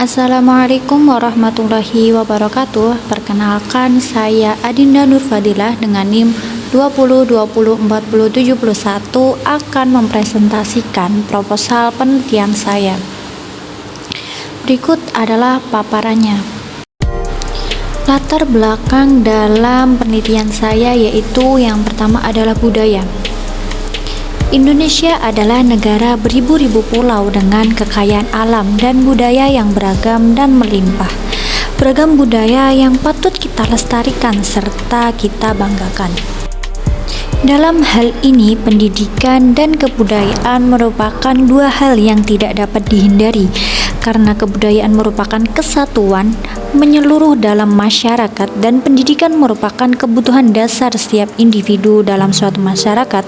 Assalamualaikum warahmatullahi wabarakatuh. Perkenalkan, saya Adinda Nurfadilah dengan NIM 20204071 akan mempresentasikan proposal penelitian saya. Berikut adalah paparannya. Latar belakang dalam penelitian saya yaitu yang pertama adalah budaya. Indonesia adalah negara beribu-ribu pulau dengan kekayaan alam dan budaya yang beragam dan melimpah. Beragam budaya yang patut kita lestarikan serta kita banggakan. Dalam hal ini, pendidikan dan kebudayaan merupakan dua hal yang tidak dapat dihindari, karena kebudayaan merupakan kesatuan menyeluruh dalam masyarakat dan pendidikan merupakan kebutuhan dasar setiap individu dalam suatu masyarakat.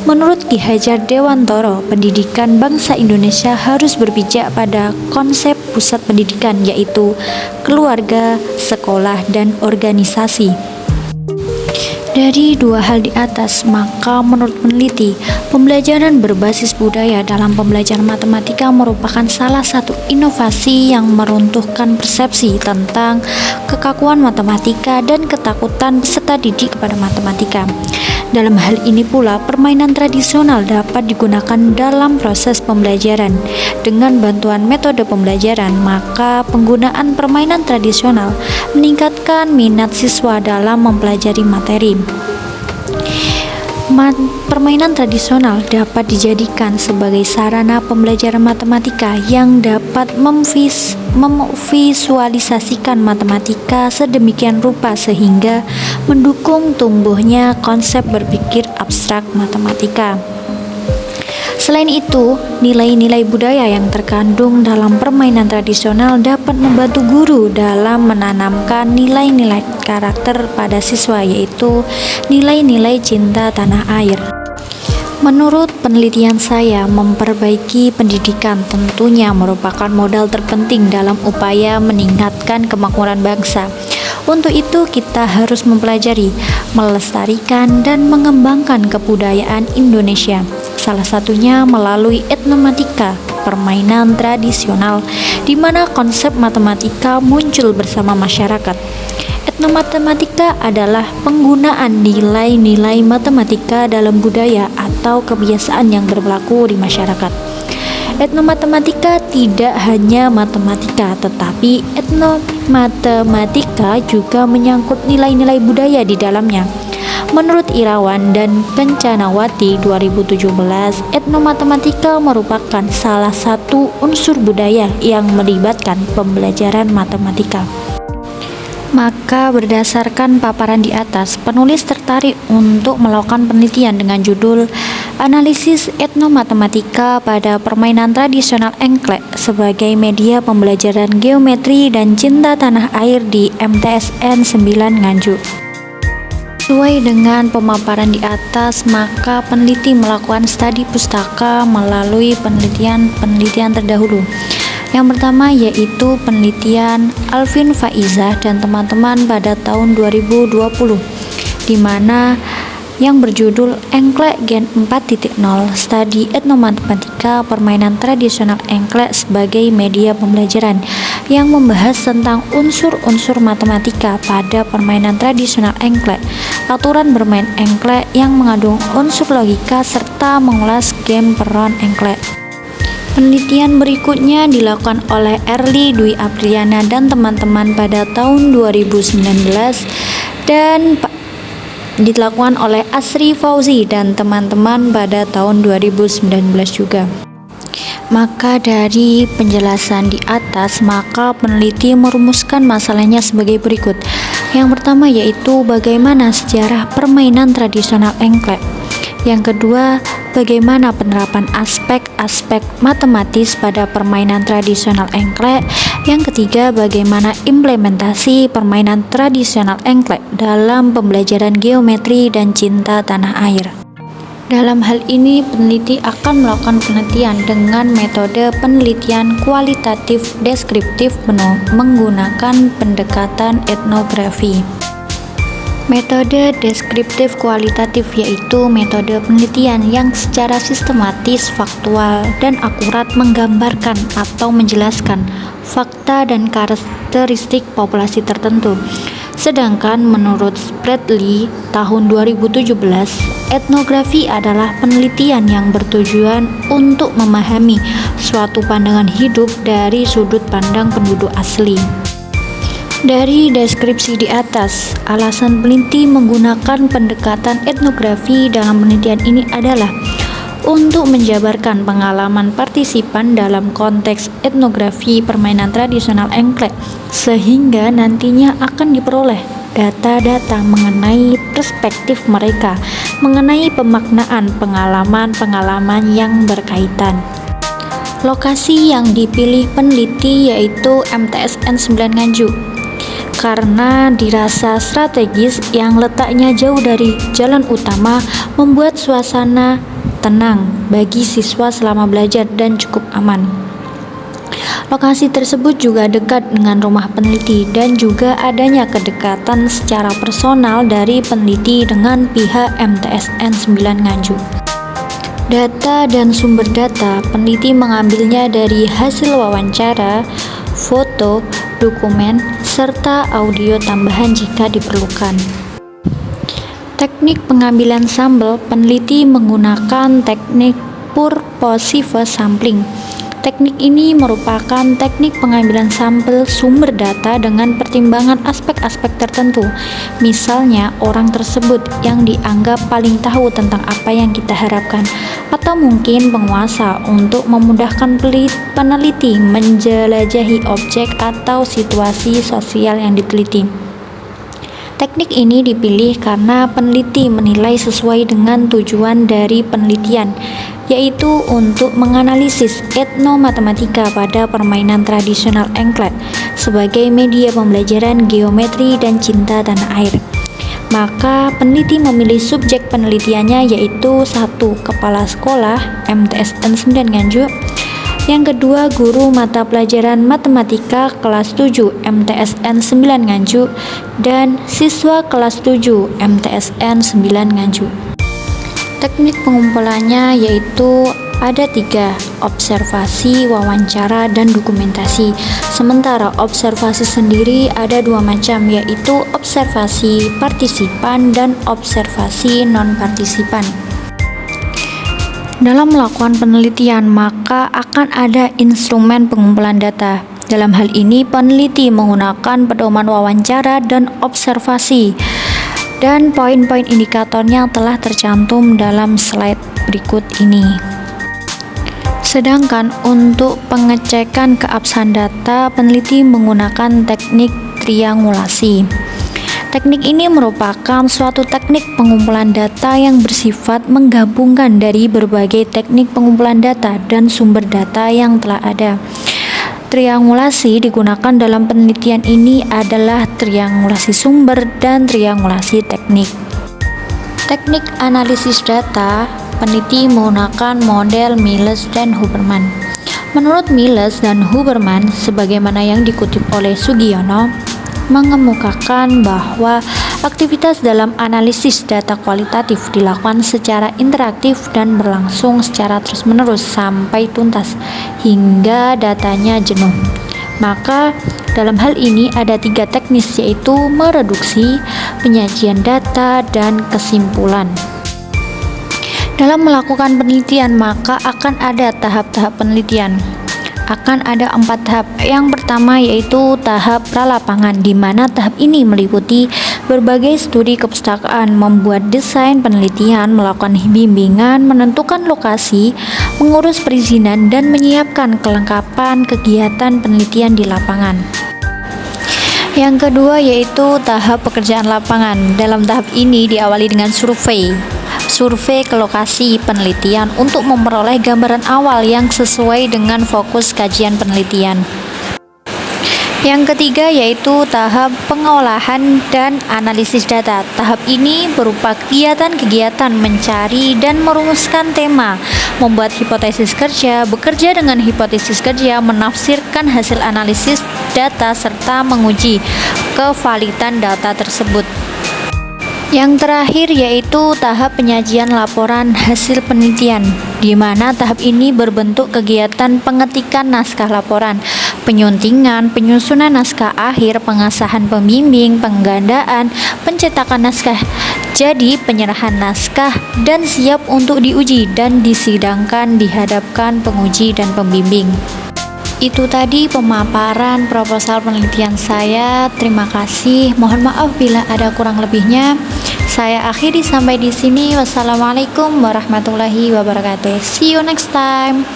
Menurut Ki Hajar Dewantoro, pendidikan bangsa Indonesia harus berpijak pada konsep pusat pendidikan, yaitu keluarga, sekolah, dan organisasi. Dari dua hal di atas, maka menurut peneliti, pembelajaran berbasis budaya dalam pembelajaran matematika merupakan salah satu inovasi yang meruntuhkan persepsi tentang kekakuan matematika dan ketakutan peserta didik kepada matematika. Dalam hal ini pula, permainan tradisional dapat digunakan dalam proses pembelajaran. Dengan bantuan metode pembelajaran, maka penggunaan permainan tradisional meningkatkan minat siswa dalam mempelajari materi. Permainan tradisional dapat dijadikan sebagai sarana pembelajaran matematika yang dapat memvisualisasikan matematika sedemikian rupa sehingga mendukung tumbuhnya konsep berpikir abstrak matematika. Selain itu, nilai-nilai budaya yang terkandung dalam permainan tradisional dapat membantu guru dalam menanamkan nilai-nilai karakter pada siswa, yaitu nilai-nilai cinta tanah air. Menurut penelitian saya, memperbaiki pendidikan tentunya merupakan modal terpenting dalam upaya meningkatkan kemakmuran bangsa. Untuk itu, kita harus mempelajari, melestarikan, dan mengembangkan kebudayaan Indonesia. Salah satunya melalui etnomatika, permainan tradisional, di mana konsep matematika muncul bersama masyarakat. Etnomatematika adalah penggunaan nilai-nilai matematika dalam budaya atau kebiasaan yang berlaku di masyarakat. Etnomatematika tidak hanya matematika, tetapi etnomatematika juga menyangkut nilai-nilai budaya di dalamnya. Menurut Irawan dan Kencanawati 2017, etnomatematika merupakan salah satu unsur budaya yang melibatkan pembelajaran matematika. Maka berdasarkan paparan di atas, penulis tertarik untuk melakukan penelitian dengan judul Analisis Etnomatematika pada Permainan Tradisional Engklek sebagai Media Pembelajaran Geometri dan Cinta Tanah Air di MTSN 9 Nganjuk. Sesuai dengan pemaparan di atas, maka peneliti melakukan studi pustaka melalui penelitian terdahulu. Yang pertama yaitu penelitian Alvin Faizah dan teman-teman pada tahun 2020, di mana yang berjudul Engklek Gen 4.0 Studi Etnomatematika Permainan Tradisional Engklek sebagai Media Pembelajaran, yang membahas tentang unsur-unsur matematika pada permainan tradisional engklek, aturan bermain engklek yang mengandung unsur logika, serta mengulas game peron engklek. Penelitian berikutnya dilakukan oleh Erli Dwi Apriliana dan teman-teman pada tahun 2019 dan dilakukan oleh Asri Fauzi dan teman-teman pada tahun 2019 juga. Maka dari penjelasan di atas, maka peneliti merumuskan masalahnya sebagai berikut. Yang pertama yaitu bagaimana sejarah permainan tradisional engklek. Yang kedua, bagaimana penerapan aspek-aspek matematis pada permainan tradisional engklek. Yang ketiga, bagaimana implementasi permainan tradisional engklek dalam pembelajaran geometri dan cinta tanah air. Dalam hal ini, peneliti akan melakukan penelitian dengan metode penelitian kualitatif deskriptif menggunakan pendekatan etnografi. Metode deskriptif kualitatif yaitu metode penelitian yang secara sistematis, faktual, dan akurat menggambarkan atau menjelaskan fakta dan karakteristik populasi tertentu. Sedangkan menurut Spradley tahun 2017, etnografi adalah penelitian yang bertujuan untuk memahami suatu pandangan hidup dari sudut pandang penduduk asli. Dari deskripsi di atas, alasan peneliti menggunakan pendekatan etnografi dalam penelitian ini adalah untuk menjabarkan pengalaman partisipan dalam konteks etnografi permainan tradisional engklek, sehingga nantinya akan diperoleh data-data mengenai perspektif mereka, mengenai pemaknaan pengalaman-pengalaman yang berkaitan. Lokasi yang dipilih peneliti yaitu MTSN 9 Nganjuk, karena dirasa strategis yang letaknya jauh dari jalan utama, membuat suasana tenang bagi siswa selama belajar dan cukup aman. Lokasi tersebut juga dekat dengan rumah peneliti dan juga adanya kedekatan secara personal dari peneliti dengan pihak MTSN 9 Nganjuk. Data dan sumber data peneliti mengambilnya dari hasil wawancara, foto, dokumen, serta audio tambahan jika diperlukan. Teknik pengambilan sampel peneliti menggunakan teknik purposive sampling. Teknik ini merupakan teknik pengambilan sampel sumber data dengan pertimbangan aspek-aspek tertentu. Misalnya, orang tersebut yang dianggap paling tahu tentang apa yang kita harapkan, atau mungkin penguasa untuk memudahkan peneliti menjelajahi objek atau situasi sosial yang diteliti. Teknik ini dipilih karena peneliti menilai sesuai dengan tujuan dari penelitian, yaitu untuk menganalisis etnomatematika pada permainan tradisional engklek sebagai media pembelajaran geometri dan cinta tanah air. Maka peneliti memilih subjek penelitiannya yaitu 1. Kepala sekolah MTSN 9 Nganjuk, yang kedua guru mata pelajaran matematika kelas 7 MTSN 9 Nganjuk, dan siswa kelas 7 MTSN 9 Nganjuk. Teknik pengumpulannya yaitu ada 3, observasi, wawancara, dan dokumentasi. Sementara observasi sendiri ada 2 macam, yaitu observasi partisipan dan observasi non-partisipan. Dalam melakukan penelitian, maka akan ada instrumen pengumpulan data. Dalam hal ini, peneliti menggunakan pedoman wawancara dan observasi. Dan poin-poin indikatornya telah tercantum dalam slide berikut ini. Sedangkan untuk pengecekan keabsahan data, peneliti menggunakan teknik triangulasi. Teknik ini merupakan suatu teknik pengumpulan data yang bersifat menggabungkan dari berbagai teknik pengumpulan data dan sumber data yang telah ada. Triangulasi digunakan dalam penelitian ini adalah triangulasi sumber dan triangulasi teknik. Teknik analisis data, peneliti menggunakan model Miles dan Huberman. Menurut Miles dan Huberman, sebagaimana yang dikutip oleh Sugiono, mengemukakan bahwa aktivitas dalam analisis data kualitatif dilakukan secara interaktif dan berlangsung secara terus-menerus sampai tuntas hingga datanya jenuh. Maka dalam hal ini ada 3 teknis, yaitu mereduksi, penyajian data, dan kesimpulan. Dalam melakukan penelitian, maka akan ada tahap-tahap penelitian. Akan ada 4 tahap. Yang pertama yaitu tahap pralapangan, di mana tahap ini meliputi berbagai studi kepustakaan, membuat desain penelitian, melakukan bimbingan, menentukan lokasi, mengurus perizinan, dan menyiapkan kelengkapan kegiatan penelitian di lapangan. Yang kedua yaitu tahap pekerjaan lapangan. Dalam tahap ini diawali dengan survei ke lokasi penelitian untuk memperoleh gambaran awal yang sesuai dengan fokus kajian penelitian. Yang ketiga yaitu tahap pengolahan dan analisis data. Tahap ini berupa kegiatan-kegiatan mencari dan merumuskan tema, membuat hipotesis kerja, bekerja dengan hipotesis kerja, menafsirkan hasil analisis data, serta menguji kevalidan data tersebut. Yang terakhir yaitu tahap penyajian laporan hasil penelitian, di mana tahap ini berbentuk kegiatan pengetikan naskah laporan, penyuntingan, penyusunan naskah akhir, pengesahan pembimbing, penggandaan, pencetakan naskah, jadi penyerahan naskah, dan siap untuk diuji dan disidangkan di hadapan penguji dan pembimbing. Itu tadi pemaparan proposal penelitian saya. Terima kasih. Mohon maaf bila ada kurang lebihnya. Saya akhiri sampai di sini. Wassalamualaikum warahmatullahi wabarakatuh. See you next time.